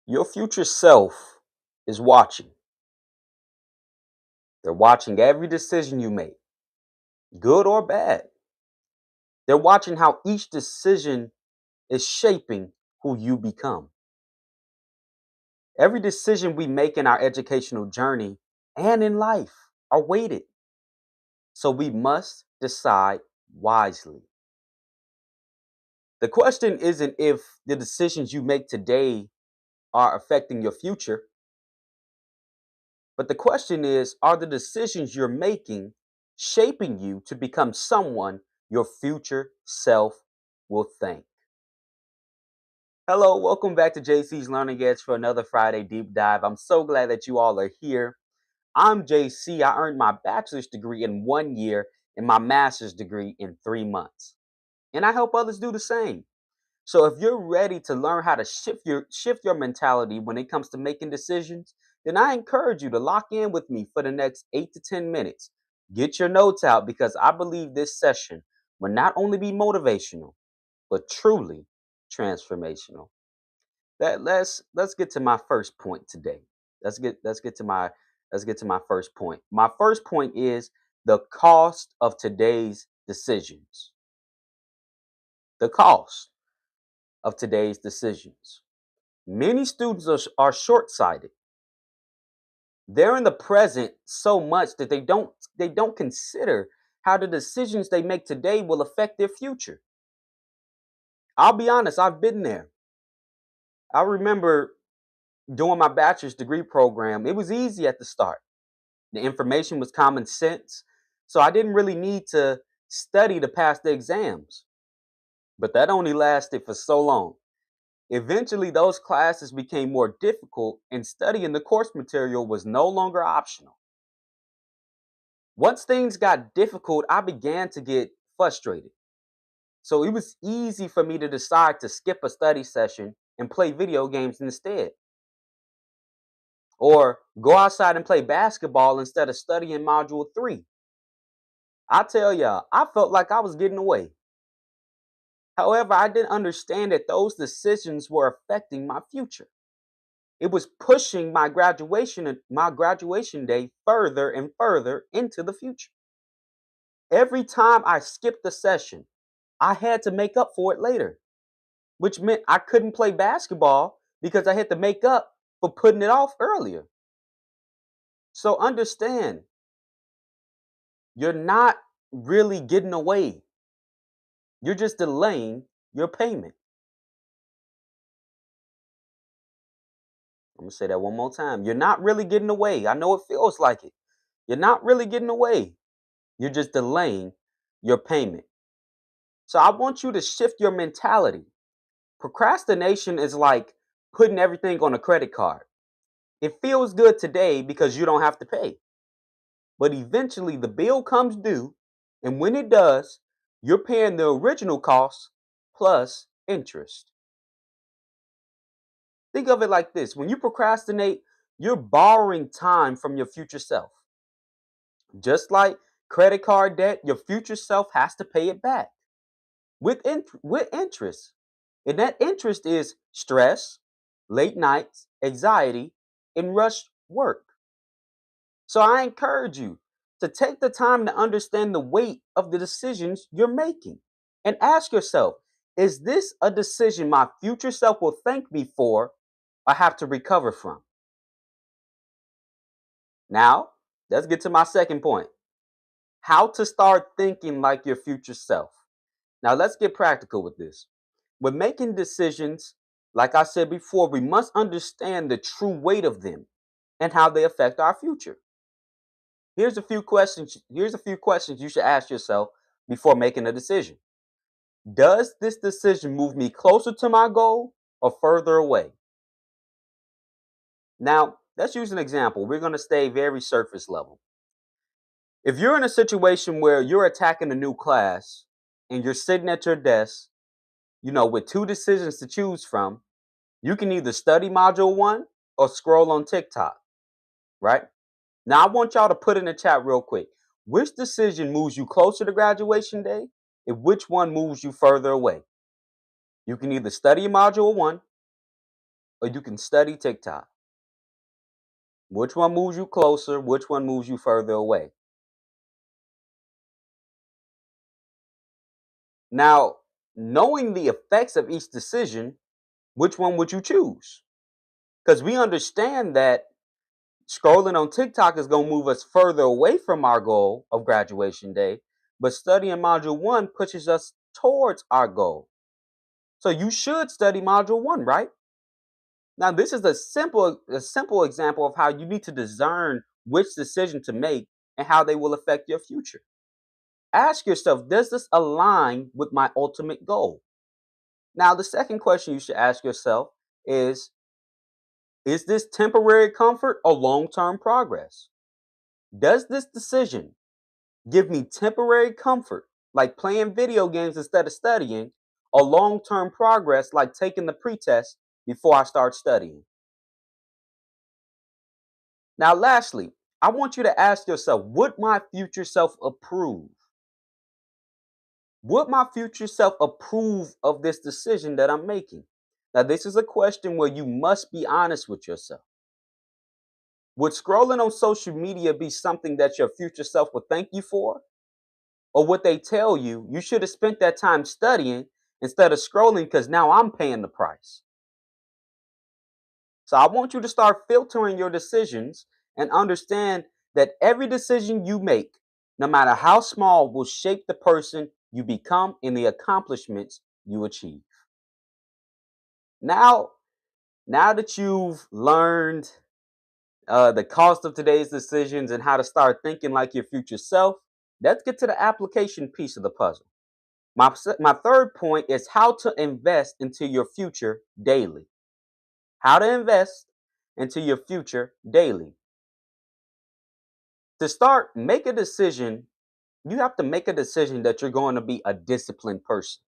Your future self is watching. They're watching every decision you make, good or bad. They're watching how each decision is shaping who you become. Every decision we make in our educational journey and in life are weighted. So we must decide wisely. The question isn't if the decisions you make today are affecting your future, but the question is, are the decisions you're making shaping you to become someone your future self will thank? Hello, welcome back to JC's Learning Edge for another Friday deep dive. I'm so glad that you all are here. I'm JC. I earned my bachelor's degree in 1 year and my master's degree in 3 months. And I help others do the same. So if you're ready to learn how to shift your mentality when it comes to making decisions, then I encourage you to lock in with me for the next 8 to 10 minutes. Get your notes out because I believe this session will not only be motivational, but truly transformational. Let's get to my first point today. Let's get to my first point. My first point is the cost of today's decisions. The cost of today's decisions. Many students are short-sighted. They're in the present so much that they don't consider how the decisions they make today will affect their future. I'll be honest, I've been there. I remember doing my bachelor's degree program. It was easy at the start. The information was common sense, so I didn't really need to study to pass the exams. But that only lasted for so long. Eventually, those classes became more difficult, and studying the course material was no longer optional. Once things got difficult, I began to get frustrated. So it was easy for me to decide to skip a study session and play video games instead, or go outside and play basketball instead of studying Module 3. I tell y'all, I felt like I was getting away. However, I didn't understand that those decisions were affecting my future. It was pushing my graduation day further and further into the future. Every time I skipped a session, I had to make up for it later, which meant I couldn't play basketball because I had to make up for putting it off earlier. So understand, you're not really getting away. You're just delaying your payment. I'm going to say that one more time. You're not really getting away. I know it feels like it. You're not really getting away. You're just delaying your payment. So I want you to shift your mentality. Procrastination is like putting everything on a credit card. It feels good today because you don't have to pay. But eventually the bill comes due, and when it does, you're paying the original cost plus interest. Think of it like this: when you procrastinate, you're borrowing time from your future self. Just like credit card debt, your future self has to pay it back with interest. And that interest is stress, late nights, anxiety, and rushed work. So I encourage you to take the time to understand the weight of the decisions you're making and ask yourself, is this a decision my future self will thank me for or have to recover from? Now, let's get to my second point: how to start thinking like your future self. Now, let's get practical with this. When making decisions, like I said before, we must understand the true weight of them and how they affect our future. Here's a few questions you should ask yourself before making a decision. Does this decision move me closer to my goal or further away? Now, let's use an example. We're going to stay very surface level. If you're in a situation where you're attacking a new class and you're sitting at your desk, with two decisions to choose from, you can either study module 1 or scroll on TikTok, right? Now, I want y'all to put in the chat real quick. Which decision moves you closer to graduation day and which one moves you further away? You can either study module 1 or you can study TikTok. Which one moves you closer? Which one moves you further away? Now, knowing the effects of each decision, which one would you choose? Because we understand that scrolling on TikTok is going to move us further away from our goal of graduation day, but studying module one pushes us towards our goal. So you should study module one, right? Now, this is a simple example of how you need to discern which decision to make and how they will affect your future. Ask yourself, does this align with my ultimate goal? Now, the second question you should ask yourself is this temporary comfort or long-term progress? Does this decision give me temporary comfort, like playing video games instead of studying, or long-term progress, like taking the pretest before I start studying? Now, lastly, I want you to ask yourself, would my future self approve? Would my future self approve of this decision that I'm making? Now, this is a question where you must be honest with yourself. Would scrolling on social media be something that your future self would thank you for? Or would they tell you you should have spent that time studying instead of scrolling because now I'm paying the price? So I want you to start filtering your decisions and understand that every decision you make, no matter how small, will shape the person you become and the accomplishments you achieve. Now, now that you've learned the cost of today's decisions and how to start thinking like your future self, let's get to the application piece of the puzzle. My third point is how to invest into your future daily. How to invest into your future daily. To start, make a decision. You have to make a decision that you're going to be a disciplined person.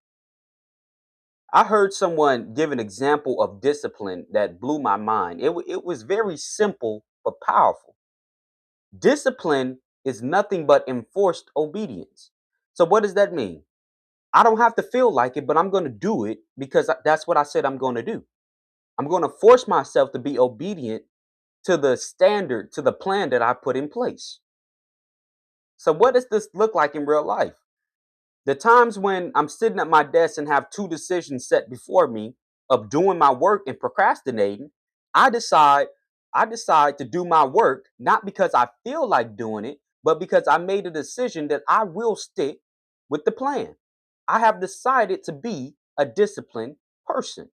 I heard someone give an example of discipline that blew my mind. It was very simple but powerful. Discipline is nothing but enforced obedience. So, what does that mean? I don't have to feel like it, but I'm going to do it because that's what I said I'm going to do. I'm going to force myself to be obedient to the standard, to the plan that I put in place. So, what does this look like in real life? The times when I'm sitting at my desk and have two decisions set before me of doing my work and procrastinating, I decide I decide to do my work not because I feel like doing it, but because I made a decision that I will stick with the plan. I have decided to be a disciplined person.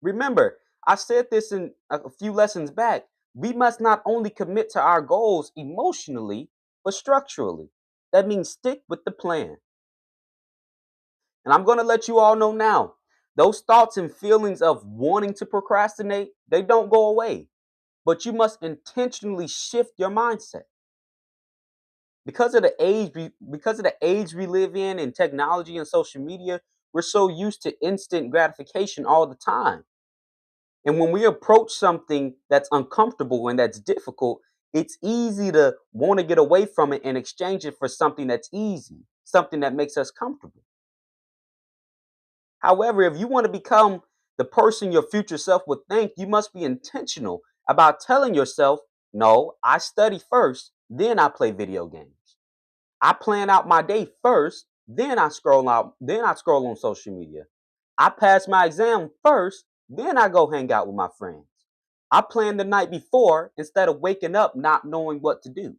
Remember, I said this in a few lessons back. We must not only commit to our goals emotionally, but structurally. That means stick with the plan. And I'm going to let you all know now, those thoughts and feelings of wanting to procrastinate, they don't go away. But you must intentionally shift your mindset. Because of the age we live in and technology and social media, we're so used to instant gratification all the time. And when we approach something that's uncomfortable and that's difficult, it's easy to want to get away from it and exchange it for something that's easy, something that makes us comfortable. However, if you want to become the person your future self would think, you must be intentional about telling yourself, no, I study first, then I play video games. I plan out my day first, then I scroll on social media. I pass my exam first, then I go hang out with my friends. I plan the night before instead of waking up not knowing what to do.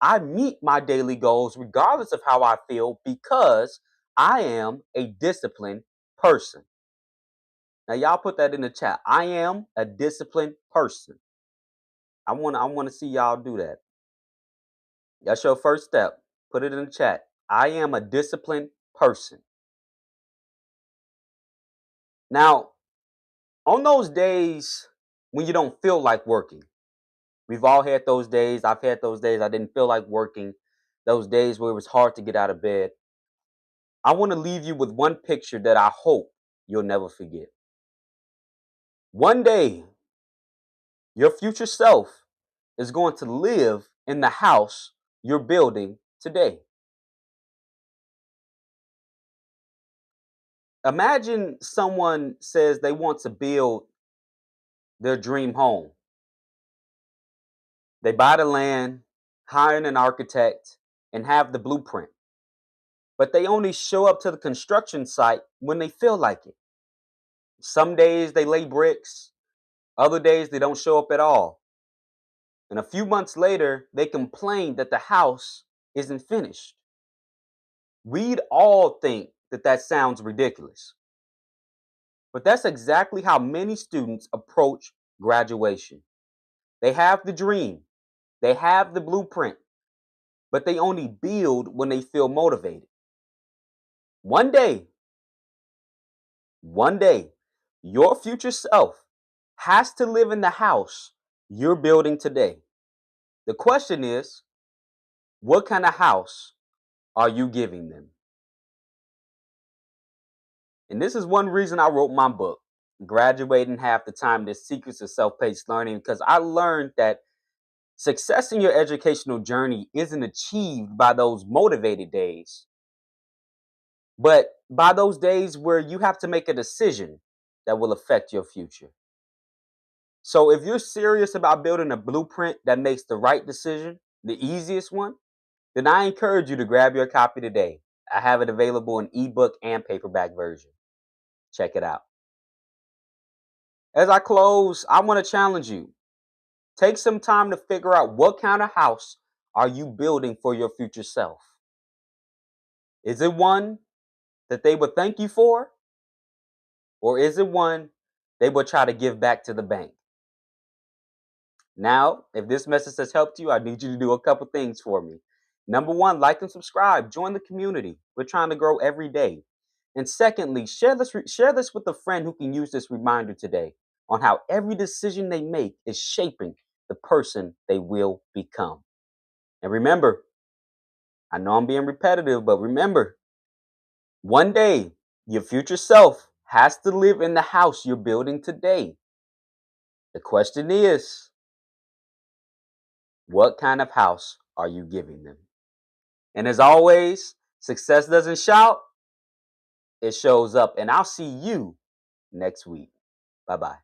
I meet my daily goals regardless of how I feel because I am a disciplined person. Now y'all put that in the chat. I am a disciplined person. I want to see y'all do that. That's your first step. Put it in the chat. I am a disciplined person. Now, on those days when you don't feel like working, we've all had those days. I've had those days I didn't feel like working. Those days where it was hard to get out of bed. I want to leave you with one picture that I hope you'll never forget. One day, your future self is going to live in the house you're building today. Imagine someone says they want to build their dream home. They buy the land, hire an architect, and have the blueprint. But they only show up to the construction site when they feel like it. Some days they lay bricks, other days they don't show up at all. And a few months later, they complain that the house isn't finished. We'd all think that that sounds ridiculous. But that's exactly how many students approach graduation. They have the dream, they have the blueprint, but they only build when they feel motivated. One day, one day, your future self has to live in the house you're building today. The question is, what kind of house are you giving them? And this is one reason I wrote my book, Graduating Half the Time: The Secrets of Self-Paced Learning, because I learned that success in your educational journey isn't achieved by those motivated days, but by those days where you have to make a decision that will affect your future. So if you're serious about building a blueprint that makes the right decision, the easiest one, then I encourage you to grab your copy today. I have it available in ebook and paperback version. Check it out. As I close, I want to challenge you. Take some time to figure out what kind of house are you building for your future self. Is it one that they would thank you for? Or is it one they will try to give back to the bank? Now, if this message has helped you, I need you to do a couple things for me. Number one, like and subscribe. Join the community. We're trying to grow every day. And secondly, share this with a friend who can use this reminder today on how every decision they make is shaping the person they will become. And remember, I know I'm being repetitive, but remember, one day your future self has to live in the house you're building today. The question is, what kind of house are you giving them? And as always, success doesn't shout, it shows up. And I'll see you next week. Bye bye.